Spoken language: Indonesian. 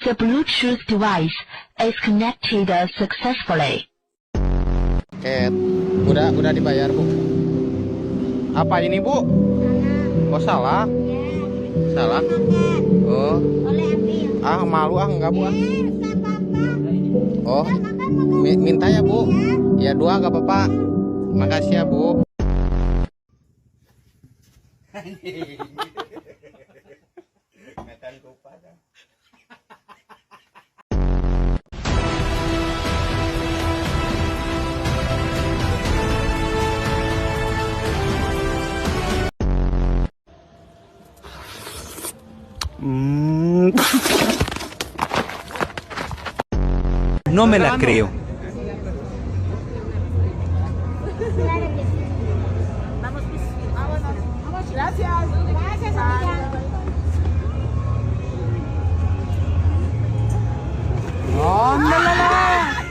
The Bluetooth device is connected successfully. Oke, udah dibayar, Bu. Apa ini, Bu? Oh, salah. Salah. Oh. Ah, malu enggak, Bu. Oh, minta ya, Bu. Ya, 2 enggak apa-apa. Makasih ya, Bu. No me la creo. Gracias. Gracias, amiga. ¡Ándala!